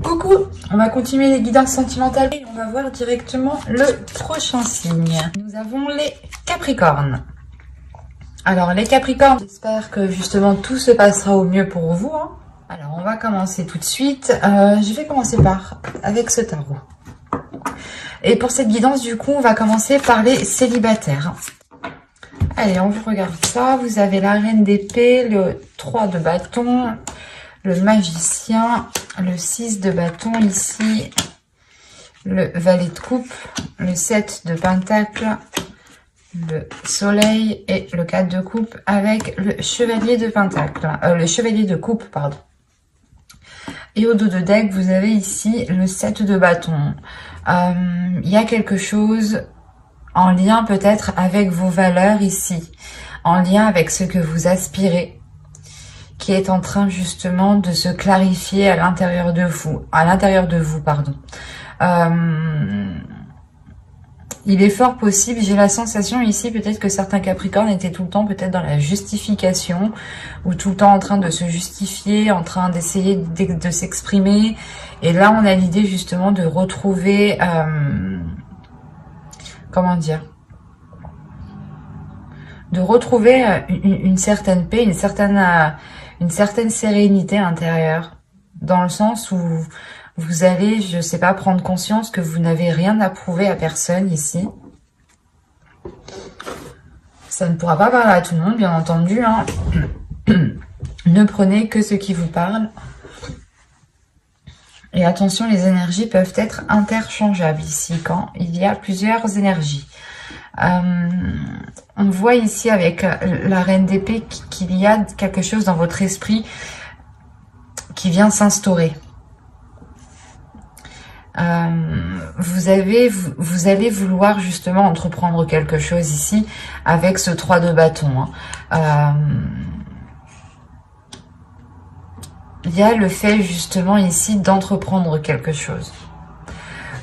Coucou, on va continuer les guidances sentimentales et on va voir directement le prochain signe. Nous avons les Capricornes. Alors les Capricornes, j'espère que justement tout se passera au mieux pour vous. Alors on va commencer tout de suite. Je vais commencer avec ce tarot. Et pour cette guidance, du coup, on va commencer par les célibataires. Allez, on regarde ça. Vous avez la reine d'épée, le 3 de bâton, le magicien, le 6 de bâton ici, le valet de coupe, le 7 de pentacle, le soleil et le 4 de coupe avec le chevalier de pentacle, le chevalier de coupe, pardon. Et au dos de deck, vous avez ici le 7 de bâton. Il y a quelque chose en lien peut-être avec vos valeurs ici, en lien avec ce que vous aspirez, qui est en train justement de se clarifier à l'intérieur de vous, pardon. Il est fort possible, j'ai la sensation ici peut-être que certains Capricornes étaient tout le temps peut-être dans la justification ou tout le temps en train de se justifier, en train d'essayer de s'exprimer. Et là, on a l'idée justement de retrouver, comment dire, de retrouver une certaine paix, une certaine sérénité intérieure, dans le sens où vous allez, je sais pas, prendre conscience que vous n'avez rien à prouver à personne ici. Ça ne pourra pas parler à tout le monde, bien entendu. Ne prenez que ce qui vous parle. Et attention, les énergies peuvent être interchangeables ici, quand il y a plusieurs énergies. On voit ici avec la reine d'épée qu'il y a quelque chose dans votre esprit qui vient s'instaurer. Vous allez vouloir justement entreprendre quelque chose ici avec ce 3 de bâton. Il y a le fait justement ici d'entreprendre quelque chose.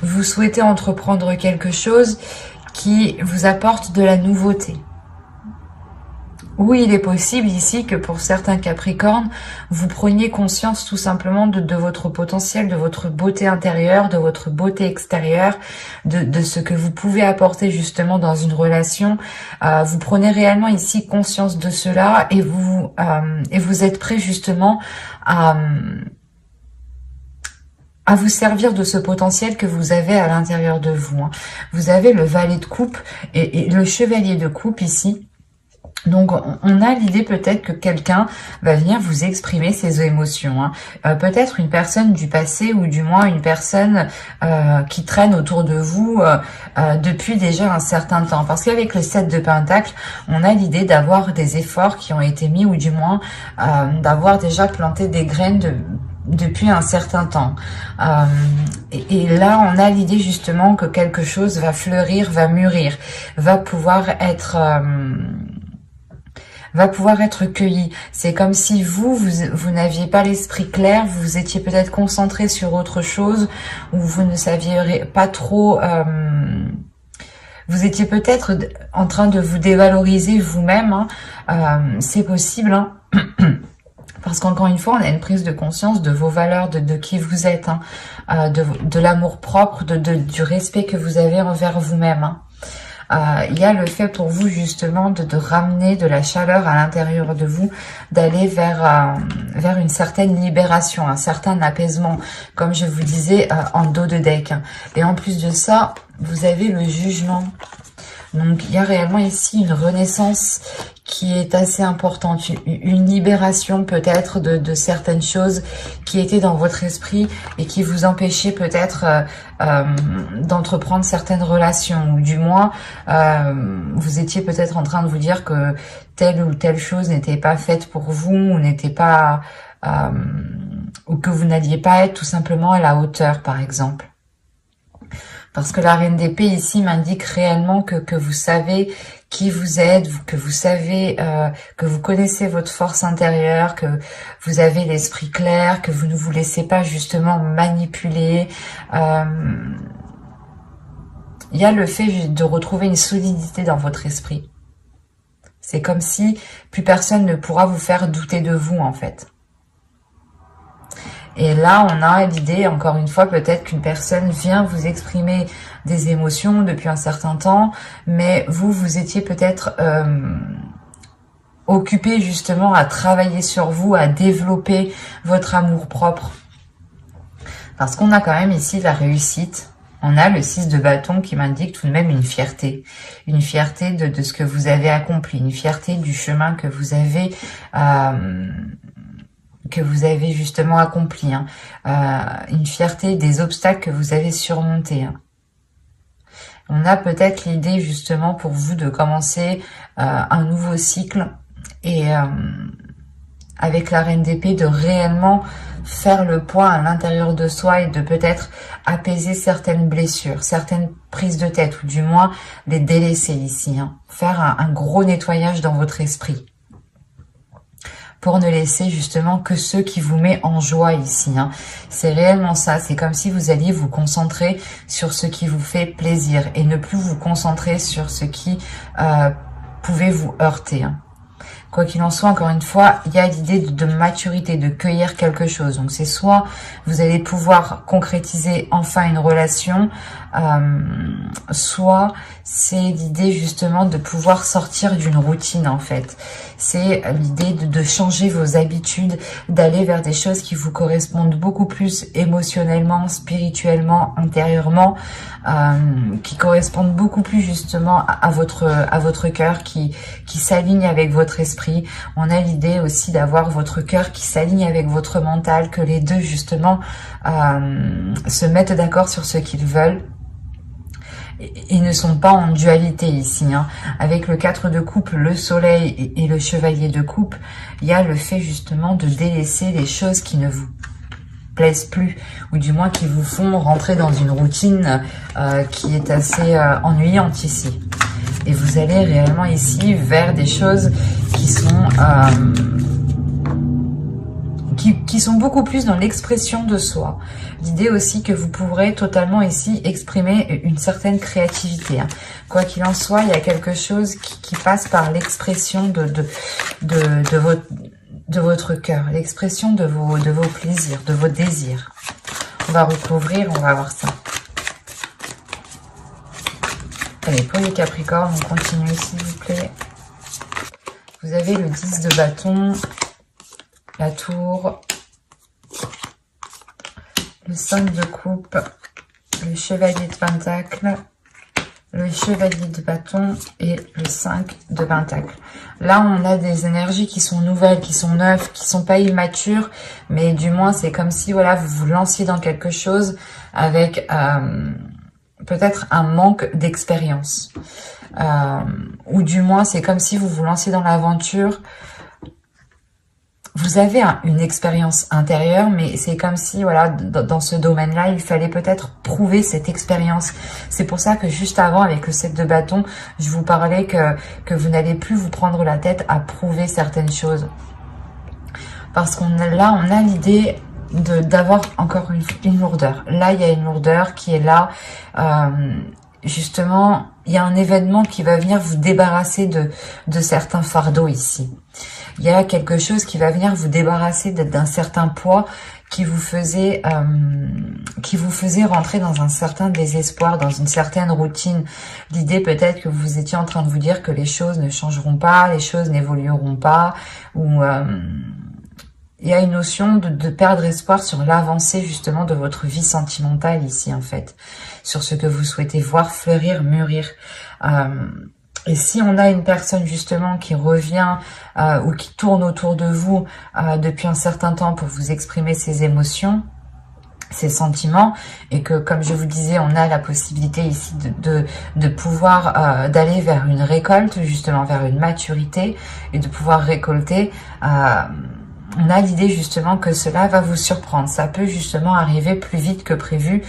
Vous souhaitez entreprendre quelque chose qui vous apporte de la nouveauté. Oui, il est possible ici que pour certains Capricornes, vous preniez conscience tout simplement de votre potentiel, de votre beauté intérieure, de votre beauté extérieure, de ce que vous pouvez apporter justement dans une relation. Vous prenez réellement ici conscience de cela et vous êtes prêt justement à vous servir de ce potentiel que vous avez à l'intérieur de vous. Vous avez le valet de coupe et le chevalier de coupe ici. Donc, on a l'idée peut-être que quelqu'un va venir vous exprimer ses émotions. Peut-être une personne du passé ou du moins une personne qui traîne autour de vous depuis déjà un certain temps. Parce qu'avec le 7 de pentacle, on a l'idée d'avoir des efforts qui ont été mis ou du moins d'avoir déjà planté des graines depuis un certain temps. Et là, on a l'idée justement que quelque chose va fleurir, va mûrir, va pouvoir être cueilli. C'est comme si vous n'aviez pas l'esprit clair, vous étiez peut-être concentré sur autre chose, ou vous ne saviez pas trop, vous étiez peut-être en train de vous dévaloriser vous-même, c'est possible, parce qu'encore une fois, on a une prise de conscience de vos valeurs, de qui vous êtes, de l'amour-propre, du respect que vous avez envers vous-même. Il y a le fait pour vous justement de ramener de la chaleur à l'intérieur de vous, d'aller vers une certaine libération, un certain apaisement, comme je vous disais en dos de deck. Et en plus de ça, vous avez le jugement. Donc il y a réellement ici une renaissance qui est assez importante, une libération peut-être de certaines choses qui étaient dans votre esprit et qui vous empêchaient peut-être d'entreprendre certaines relations, ou du moins vous étiez peut-être en train de vous dire que telle ou telle chose n'était pas faite pour vous, ou n'était pas ou que vous n'alliez pas être tout simplement à la hauteur, par exemple. Parce que la reine d'épée ici m'indique réellement que vous savez qui vous êtes, que vous savez, que vous connaissez votre force intérieure, que vous avez l'esprit clair, que vous ne vous laissez pas justement manipuler. Il y a le fait de retrouver une solidité dans votre esprit. C'est comme si plus personne ne pourra vous faire douter de vous en fait. Et là, on a l'idée, encore une fois, peut-être qu'une personne vient vous exprimer des émotions depuis un certain temps, mais vous étiez peut-être occupé justement à travailler sur vous, à développer votre amour-propre. Parce qu'on a quand même ici la réussite. On a le 6 de bâton qui m'indique tout de même une fierté de ce que vous avez accompli, une fierté du chemin que vous avez justement accompli, hein. Une fierté des obstacles que vous avez surmontés, hein. On a peut-être l'idée justement pour vous de commencer un nouveau cycle et avec la reine d'épée de réellement faire le point à l'intérieur de soi et de peut-être apaiser certaines blessures, certaines prises de tête, ou du moins les délaisser ici, hein. Faire un gros nettoyage dans votre esprit pour ne laisser justement que ceux qui vous met en joie ici, hein. C'est réellement ça, c'est comme si vous alliez vous concentrer sur ce qui vous fait plaisir et ne plus vous concentrer sur ce qui pouvait vous heurter, hein. Quoi qu'il en soit, encore une fois, il y a l'idée de maturité, de cueillir quelque chose. Donc c'est soit vous allez pouvoir concrétiser enfin une relation, soit c'est l'idée justement de pouvoir sortir d'une routine en fait. C'est l'idée de changer vos habitudes, d'aller vers des choses qui vous correspondent beaucoup plus émotionnellement, spirituellement, intérieurement, qui correspondent beaucoup plus justement à votre cœur, qui s'aligne avec votre esprit. On a l'idée aussi d'avoir votre cœur qui s'aligne avec votre mental, que les deux justement se mettent d'accord sur ce qu'ils veulent et ne sont pas en dualité ici, hein. Avec le 4 de coupe, le soleil et le chevalier de coupe, il y a le fait justement de délaisser les choses qui ne vous plaisent plus, ou du moins qui vous font rentrer dans une routine qui est assez ennuyante ici. Et vous allez réellement ici vers des choses qui sont beaucoup plus dans l'expression de soi. L'idée aussi que vous pourrez totalement ici exprimer une certaine créativité, hein. Quoi qu'il en soit, il y a quelque chose qui passe par l'expression de votre cœur, l'expression de vos plaisirs, de vos désirs. On va recouvrir, on va voir ça. Allez, pour les Capricornes, on continue s'il vous plaît. Vous avez le 10 de bâton, la tour, le 5 de coupe, le chevalier de pentacle, le chevalier de bâton et le 5 de pentacle. Là, on a des énergies qui sont nouvelles, qui sont neuves, qui sont pas immatures, mais du moins, c'est comme si voilà, vous vous lanciez dans quelque chose avec peut-être un manque d'expérience. Ou du moins, c'est comme si vous vous lanciez dans l'aventure. Vous avez une expérience intérieure, mais c'est comme si, voilà, dans ce domaine-là, il fallait peut-être prouver cette expérience. C'est pour ça que juste avant, avec le 7 de bâton, je vous parlais que vous n'allez plus vous prendre la tête à prouver certaines choses. Parce on a l'idée d'avoir encore une lourdeur. Là, il y a une lourdeur qui est là. Justement, il y a un événement qui va venir vous débarrasser de certains fardeaux ici. Il y a quelque chose qui va venir vous débarrasser d'un certain poids qui vous faisait rentrer dans un certain désespoir, dans une certaine routine. L'idée peut-être que vous étiez en train de vous dire que les choses ne changeront pas, les choses n'évolueront pas, ou il y a une notion de perdre espoir sur l'avancée justement de votre vie sentimentale ici en fait, sur ce que vous souhaitez voir fleurir, mûrir. Et si on a une personne justement qui revient ou qui tourne autour de vous depuis un certain temps pour vous exprimer ses émotions, ses sentiments, et que comme je vous disais, on a la possibilité ici de pouvoir d'aller vers une récolte, justement vers une maturité, et de pouvoir récolter, on a l'idée justement que cela va vous surprendre. Ça peut justement arriver plus vite que prévu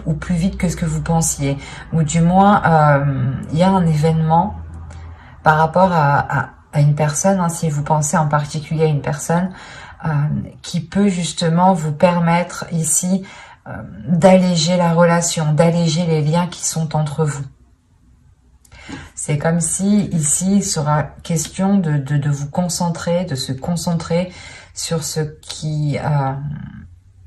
ou plus vite que ce que vous pensiez. Ou du moins, il y a un événement par rapport à une personne, hein, si vous pensez en particulier à une personne, qui peut justement vous permettre ici d'alléger la relation, d'alléger les liens qui sont entre vous. C'est comme si ici il sera question de vous concentrer, de se concentrer sur ce qui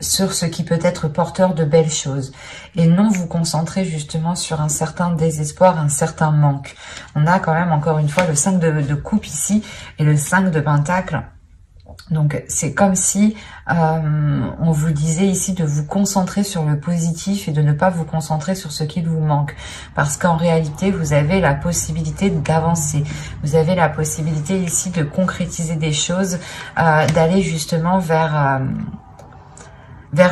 sur ce qui peut être porteur de belles choses et non vous concentrer justement sur un certain désespoir, un certain manque. On a quand même encore une fois le 5 de coupe ici et le 5 de pentacle. Donc c'est comme si on vous disait ici de vous concentrer sur le positif et de ne pas vous concentrer sur ce qu'il vous manque. Parce qu'en réalité, vous avez la possibilité d'avancer. Vous avez la possibilité ici de concrétiser des choses, d'aller justement vers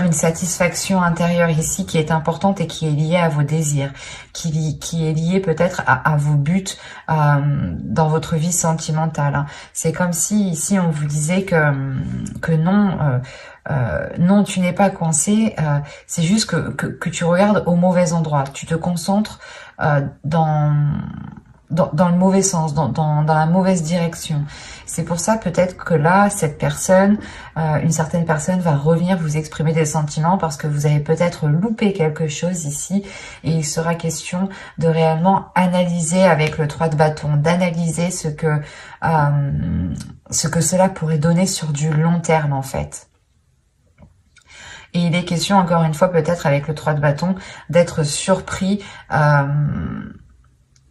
une satisfaction intérieure ici qui est importante et qui est liée à vos désirs, qui est liée peut-être à vos buts dans votre vie sentimentale. C'est comme si ici on vous disait que non, non, tu n'es pas coincé, c'est juste que tu regardes au mauvais endroit, tu te concentres dans le mauvais sens, dans la mauvaise direction. C'est pour ça peut-être que là, cette personne, une certaine personne va revenir vous exprimer des sentiments parce que vous avez peut-être loupé quelque chose ici et il sera question de réellement analyser avec le 3 de bâton, d'analyser ce que cela pourrait donner sur du long terme en fait. Et il est question encore une fois peut-être avec le 3 de bâton d'être surpris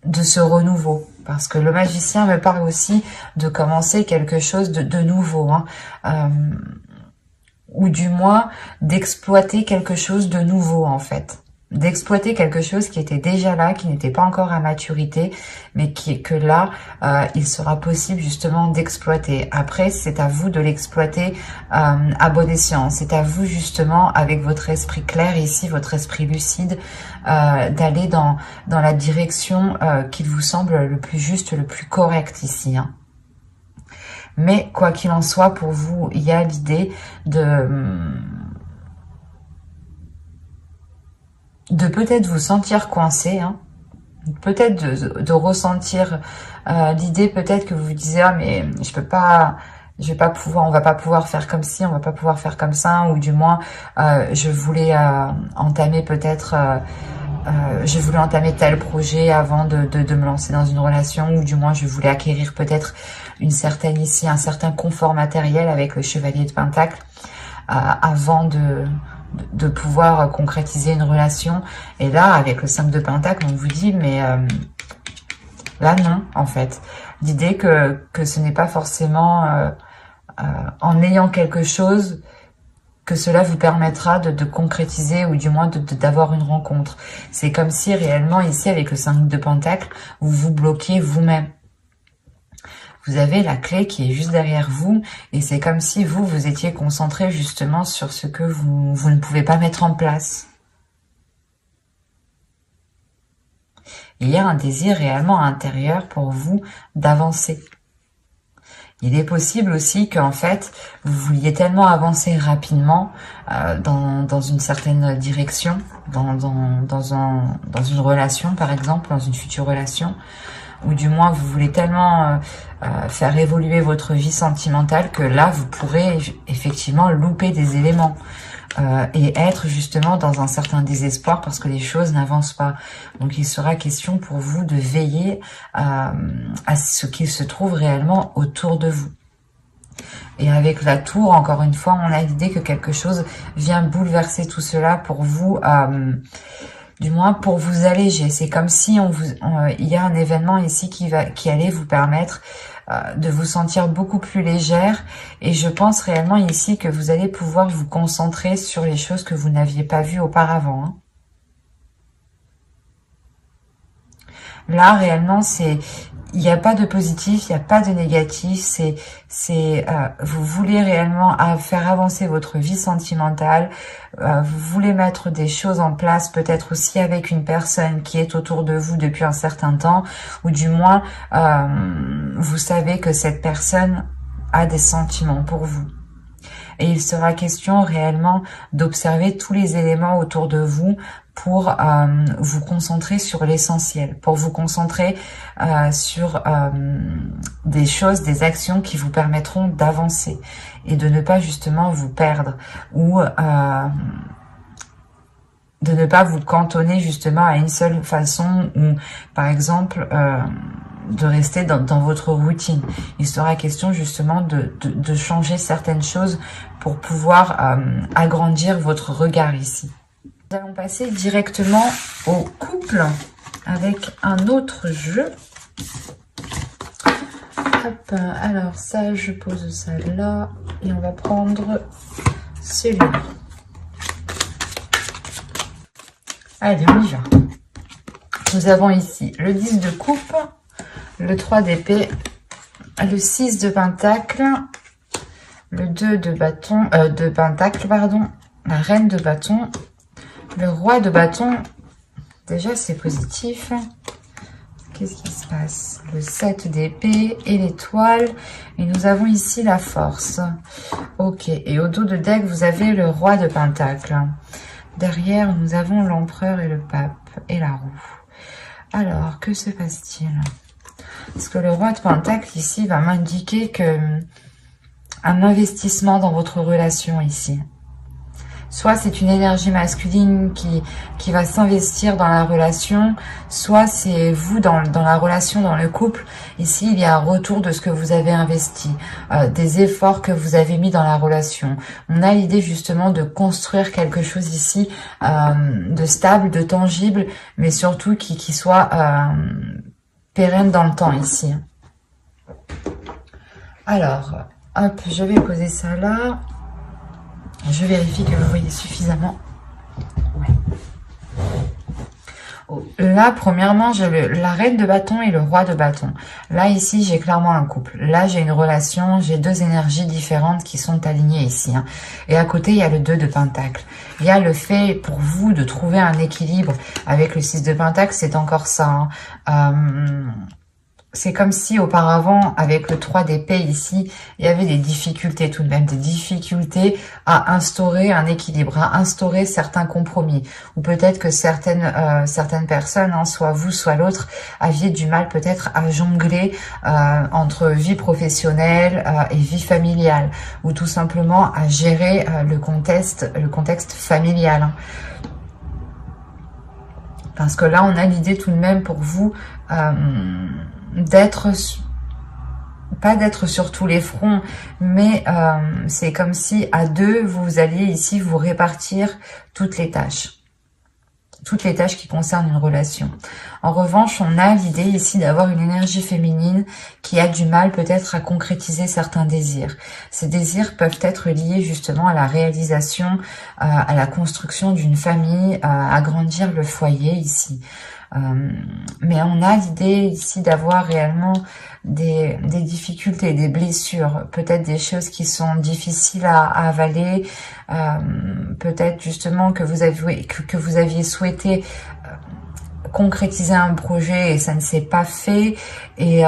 de ce renouveau, parce que le magicien me parle aussi de commencer quelque chose de nouveau, ou du moins d'exploiter quelque chose de nouveau en fait, d'exploiter quelque chose qui était déjà là, qui n'était pas encore à maturité, mais que là, il sera possible justement d'exploiter. Après, c'est à vous de l'exploiter à bon escient. C'est à vous justement, avec votre esprit clair ici, votre esprit lucide, d'aller dans la direction qu'il vous semble le plus juste, le plus correct ici. Mais quoi qu'il en soit, pour vous, il y a l'idée de peut-être vous sentir coincé, peut-être de ressentir l'idée peut-être que vous vous disiez ah mais je vais pas pouvoir, on va pas pouvoir faire comme ci, on va pas pouvoir faire comme ça, ou du moins je voulais entamer peut-être je voulais entamer tel projet avant de me lancer dans une relation, ou du moins je voulais acquérir peut-être un certain confort matériel avec le chevalier de Pentacle avant de pouvoir concrétiser une relation. Et là, avec le 5 de Pentacle, on vous dit, mais là, non, en fait. L'idée que ce n'est pas forcément en ayant quelque chose que cela vous permettra de concrétiser ou du moins d'avoir une rencontre. C'est comme si réellement, ici, avec le 5 de Pentacle, vous vous bloquiez vous-même. Vous avez la clé qui est juste derrière vous et c'est comme si vous étiez concentré justement sur ce que vous ne pouvez pas mettre en place. Il y a un désir réellement intérieur pour vous d'avancer. Il est possible aussi qu'en fait, vous vouliez tellement avancer rapidement dans une certaine direction, dans une relation par exemple, dans une future relation, ou du moins vous voulez tellement faire évoluer votre vie sentimentale que là vous pourrez effectivement louper des éléments et être justement dans un certain désespoir parce que les choses n'avancent pas. Donc il sera question pour vous de veiller à ce qu'il se trouve réellement autour de vous. Et avec la tour, encore une fois, on a l'idée que quelque chose vient bouleverser tout cela pour vous, du moins pour vous alléger. C'est comme si il y a un événement ici qui allait vous permettre de vous sentir beaucoup plus légère. Et je pense réellement ici que vous allez pouvoir vous concentrer sur les choses que vous n'aviez pas vues auparavant. Là, réellement, il n'y a pas de positif, il n'y a pas de négatif, vous voulez réellement faire avancer votre vie sentimentale, vous voulez mettre des choses en place, peut-être aussi avec une personne qui est autour de vous depuis un certain temps, ou du moins, vous savez que cette personne a des sentiments pour vous. Et il sera question réellement d'observer tous les éléments autour de vous pour vous concentrer sur l'essentiel, pour vous concentrer sur des choses, des actions qui vous permettront d'avancer et de ne pas justement vous perdre ou de ne pas vous cantonner justement à une seule façon ou par exemple de rester dans votre routine. Il sera question justement de changer certaines choses pour pouvoir agrandir votre regard ici. Nous allons passer directement au couple avec un autre jeu. Hop, alors ça, je pose ça là et on va prendre celui-là. Allez, on y va. Nous avons ici le 10 de coupe, le 3 d'épée, le 6 de pentacle, le 2 de bâton, de pentacle, pardon, la reine de bâton, le roi de bâton. Déjà, c'est positif. Qu'est-ce qui se passe? Le 7 d'épée et l'étoile. Et nous avons ici la force. Ok. Et au dos de deck, vous avez le roi de pentacle. Derrière, nous avons l'empereur et le pape et la roue. Alors, que se passe-t-il? Parce que le roi de pentacle ici va m'indiquer que un investissement dans votre relation ici. Soit c'est une énergie masculine qui va s'investir dans la relation, soit c'est vous dans la relation, dans le couple. Ici, il y a un retour de ce que vous avez investi, des efforts que vous avez mis dans la relation. On a l'idée justement de construire quelque chose ici de stable, de tangible, mais surtout qui soit pérenne dans le temps ici. Alors, hop, je vais poser ça là. Je vérifie que vous voyez suffisamment. Ouais. Oh, là, premièrement, j'ai la reine de bâton et le roi de bâton. Là, ici, j'ai clairement un couple. Là, j'ai une relation, j'ai deux énergies différentes qui sont alignées ici. Hein. Et à côté, il y a le 2 de pentacle. Il y a le fait pour vous de trouver un équilibre avec le 6 de pentacle, c'est encore ça. Hein. C'est comme si auparavant, avec le 3 d'épée ici, il y avait des difficultés tout de même, des difficultés à instaurer un équilibre, à instaurer certains compromis. Ou peut-être que certaines personnes, hein, soit vous, soit l'autre, aviez du mal peut-être à jongler entre vie professionnelle et vie familiale. Ou tout simplement à gérer le contexte familial. Hein. Parce que là, on a l'idée tout de même pour vous pas d'être sur tous les fronts, mais c'est comme si à deux, vous alliez ici vous répartir toutes les tâches qui concernent une relation. En revanche, on a l'idée ici d'avoir une énergie féminine qui a du mal peut-être à concrétiser certains désirs. Ces désirs peuvent être liés justement à la réalisation, à la construction d'une famille, à agrandir le foyer ici. Mais on a l'idée ici d'avoir réellement des difficultés, des blessures, peut-être des choses qui sont difficiles à avaler, peut-être justement que vous aviez souhaité concrétiser un projet et ça ne s'est pas fait, et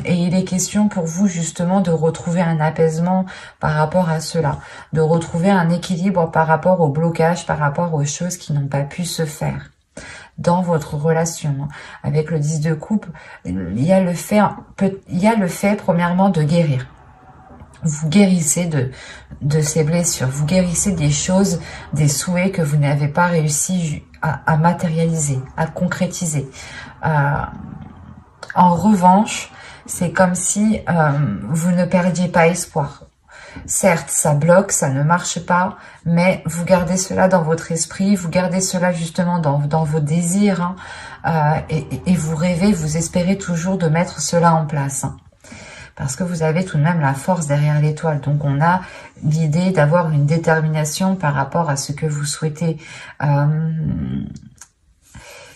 il est question pour vous justement de retrouver un apaisement par rapport à cela, de retrouver un équilibre par rapport au blocage, par rapport aux choses qui n'ont pas pu se faire dans votre relation. Avec le 10 de coupe, il y a le fait premièrement de guérir. Vous guérissez de ces blessures, vous guérissez des choses, des souhaits que vous n'avez pas réussi à matérialiser, à concrétiser. En revanche, c'est comme si vous ne perdiez pas espoir. Certes, ça bloque, ça ne marche pas, mais vous gardez cela dans votre esprit, vous gardez cela justement dans vos désirs, hein, et vous rêvez, vous espérez toujours de mettre cela en place. Hein, parce que vous avez tout de même la force derrière l'étoile. Donc on a l'idée d'avoir une détermination par rapport à ce que vous souhaitez.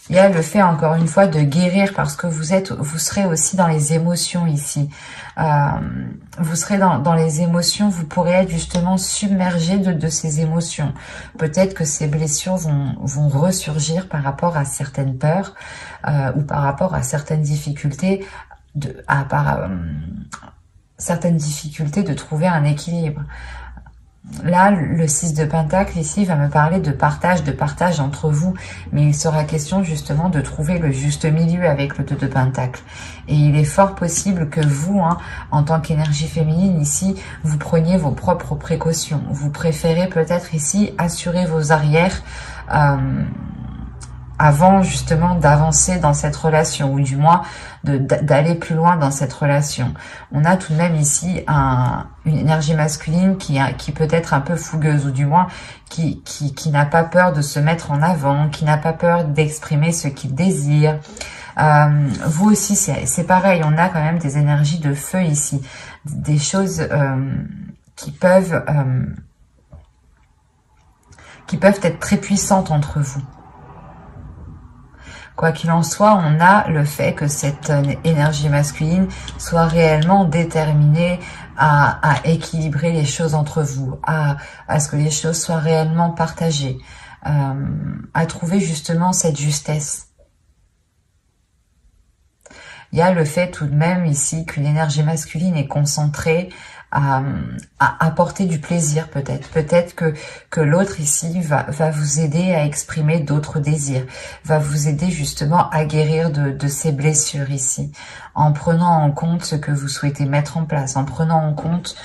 Il y a le fait, encore une fois, de guérir parce que vous serez aussi dans les émotions ici. Vous serez dans les émotions, vous pourrez être justement submergé de ces émotions. Peut-être que ces blessures vont ressurgir par rapport à certaines peurs ou par rapport à certaines difficultés, certaines difficultés de trouver un équilibre. Là, le 6 de pentacle ici va me parler de partage entre vous, mais il sera question justement de trouver le juste milieu avec le 2 de pentacle. Et il est fort possible que vous, hein, en tant qu'énergie féminine ici, vous preniez vos propres précautions. Vous préférez peut-être ici assurer vos arrières avant justement d'avancer dans cette relation, ou du moins d'aller plus loin dans cette relation. On a tout de même ici une énergie masculine qui peut être un peu fougueuse, ou du moins qui n'a pas peur de se mettre en avant, qui n'a pas peur d'exprimer ce qu'il désire. Vous aussi, c'est pareil, on a quand même des énergies de feu ici, des choses qui peuvent être très puissantes entre vous. Quoi qu'il en soit, on a le fait que cette énergie masculine soit réellement déterminée à équilibrer les choses entre vous, à ce que les choses soient réellement partagées, à trouver justement cette justesse. Il y a le fait tout de même ici qu'une énergie masculine est concentrée à apporter du plaisir peut-être. Peut-être que l'autre ici va vous aider à exprimer d'autres désirs, va vous aider justement à guérir de ces blessures ici, en prenant en compte ce que vous souhaitez mettre en place, en prenant en compte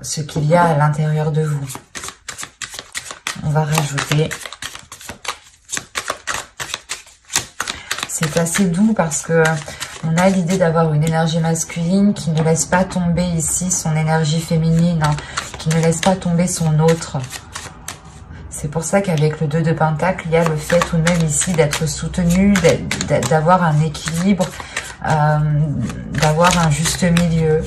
ce qu'il y a à l'intérieur de vous. On va rajouter. C'est assez doux parce que on a l'idée d'avoir une énergie masculine qui ne laisse pas tomber ici son énergie féminine, hein, qui ne laisse pas tomber son autre. C'est pour ça qu'avec le 2 de Pentacle, il y a le fait tout de même ici d'être soutenu, d'avoir un équilibre, d'avoir un juste milieu.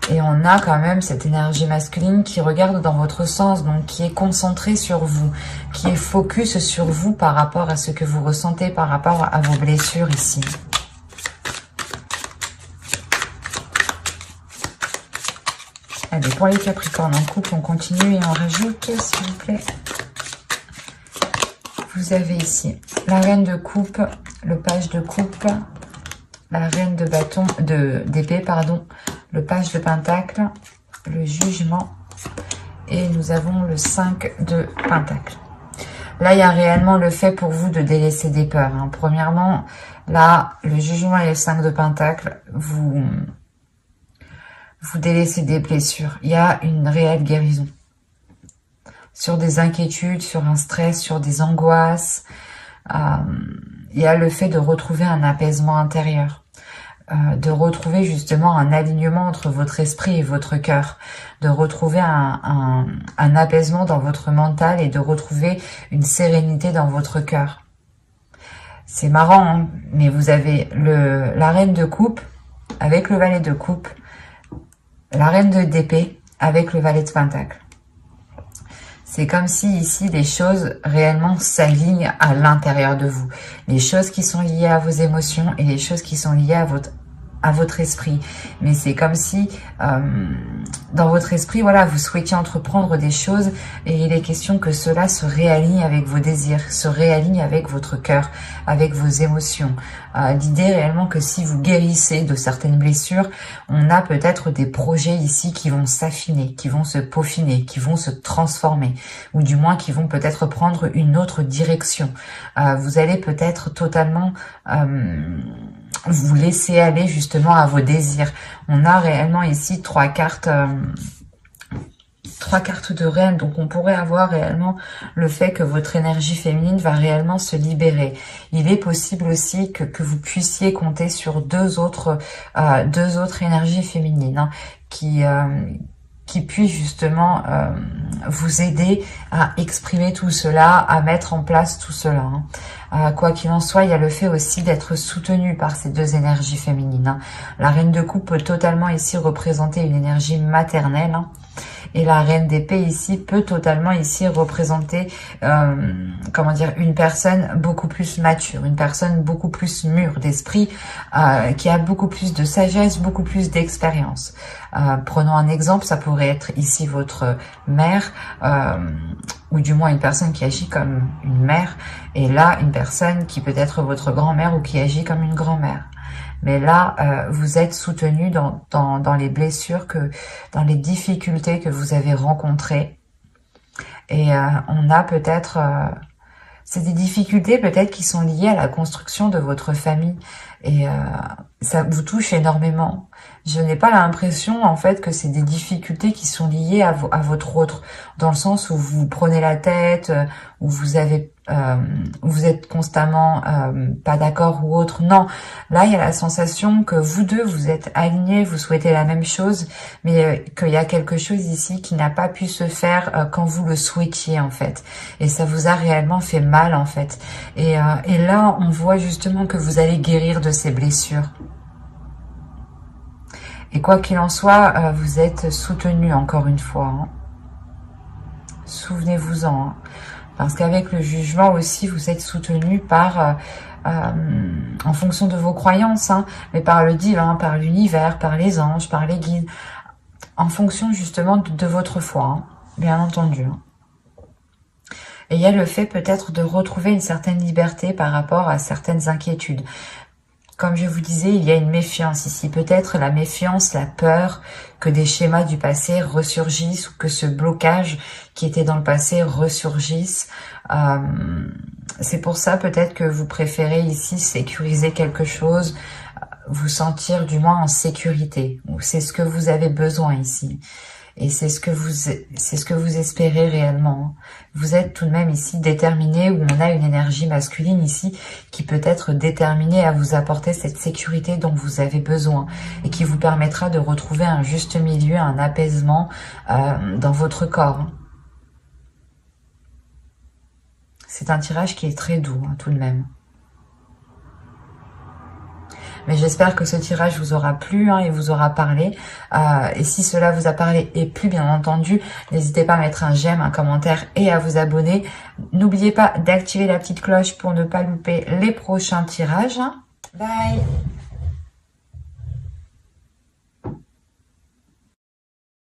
Et on a quand même cette énergie masculine qui regarde dans votre sens, donc qui est concentrée sur vous, qui est focus sur vous par rapport à ce que vous ressentez, par rapport à vos blessures ici. Allez, pour les Capricornes en couple, on continue et on rajoute, s'il vous plaît. Vous avez ici la reine de coupe, le page de coupe, la reine de bâton, d'épée, pardon, le page de pentacle, le jugement, et nous avons le 5 de pentacle. Là, il y a réellement le fait pour vous de délaisser des peurs, hein. Premièrement, là, le jugement et le 5 de pentacle, vous délaissez des blessures. Il y a une réelle guérison. Sur des inquiétudes, sur un stress, sur des angoisses. Il y a le fait de retrouver un apaisement intérieur. De retrouver justement un alignement entre votre esprit et votre cœur, de retrouver un apaisement dans votre mental et de retrouver une sérénité dans votre cœur. C'est marrant, hein, mais vous avez la reine de coupe avec le valet de coupe, la reine d'épée avec le valet de pentacle. C'est comme si ici les choses réellement s'alignent à l'intérieur de vous. Les choses qui sont liées à vos émotions et les choses qui sont liées à votre esprit. Mais c'est comme si dans votre esprit, voilà, vous souhaitiez entreprendre des choses et il est question que cela se réaligne avec vos désirs, se réaligne avec votre cœur, avec vos émotions. L'idée réellement que si vous guérissez de certaines blessures, on a peut-être des projets ici qui vont s'affiner, qui vont se peaufiner, qui vont se transformer, ou du moins qui vont peut-être prendre une autre direction. Vous allez peut-être totalement vous laisser aller justement à vos désirs. On a réellement ici trois cartes de reine, donc on pourrait avoir réellement le fait que votre énergie féminine va réellement se libérer. Il est possible aussi que vous puissiez compter sur deux autres énergies féminines, hein, qui puissent justement vous aider à exprimer tout cela, à mettre en place tout cela, hein. Quoi qu'il en soit, il y a le fait aussi d'être soutenu par ces deux énergies féminines, hein. La reine de coupe peut totalement ici représenter une énergie maternelle, hein. Et la reine d'épée ici peut totalement ici représenter, comment dire, une personne beaucoup plus mature, une personne beaucoup plus mûre d'esprit, qui a beaucoup plus de sagesse, beaucoup plus d'expérience. Prenons un exemple, ça pourrait être ici votre mère, ou du moins une personne qui agit comme une mère, et là une personne qui peut être votre grand-mère ou qui agit comme une grand-mère. Mais là, vous êtes soutenu dans les blessures, dans les difficultés que vous avez rencontrées. Et on a peut-être C'est des difficultés peut-être qui sont liées à la construction de votre famille et ça vous touche énormément. Je n'ai pas l'impression en fait que c'est des difficultés qui sont liées à votre autre, dans le sens où vous vous prenez la tête, où vous êtes constamment pas d'accord ou autre. Non, là il y a la sensation que vous deux vous êtes alignés, vous souhaitez la même chose, mais qu'il y a quelque chose ici qui n'a pas pu se faire quand vous le souhaitiez en fait, et ça vous a réellement fait mal en fait. Et là on voit justement que vous allez guérir de ces blessures. Et quoi qu'il en soit, vous êtes soutenu encore une fois. Hein. Souvenez-vous-en. Hein. Parce qu'avec le jugement aussi, vous êtes soutenu par, en fonction de vos croyances, hein, mais par le divin, par l'univers, par les anges, par les guides, en fonction justement de votre foi, hein, bien entendu. Hein. Et il y a le fait peut-être de retrouver une certaine liberté par rapport à certaines inquiétudes. Comme je vous disais, il y a une méfiance ici. Peut-être la méfiance, la peur que des schémas du passé ressurgissent ou que ce blocage qui était dans le passé ressurgisse. C'est pour ça peut-être que vous préférez ici sécuriser quelque chose, vous sentir du moins en sécurité. C'est ce que vous avez besoin ici. Et c'est ce que vous espérez réellement. Vous êtes tout de même ici déterminé, où on a une énergie masculine ici qui peut être déterminée à vous apporter cette sécurité dont vous avez besoin et qui vous permettra de retrouver un juste milieu, un apaisement dans votre corps. C'est un tirage qui est très doux, hein, tout de même. Mais j'espère que ce tirage vous aura plu hein, et vous aura parlé. Et si cela vous a parlé et plu, bien entendu, n'hésitez pas à mettre un j'aime, un commentaire et à vous abonner. N'oubliez pas d'activer la petite cloche pour ne pas louper les prochains tirages. Bye!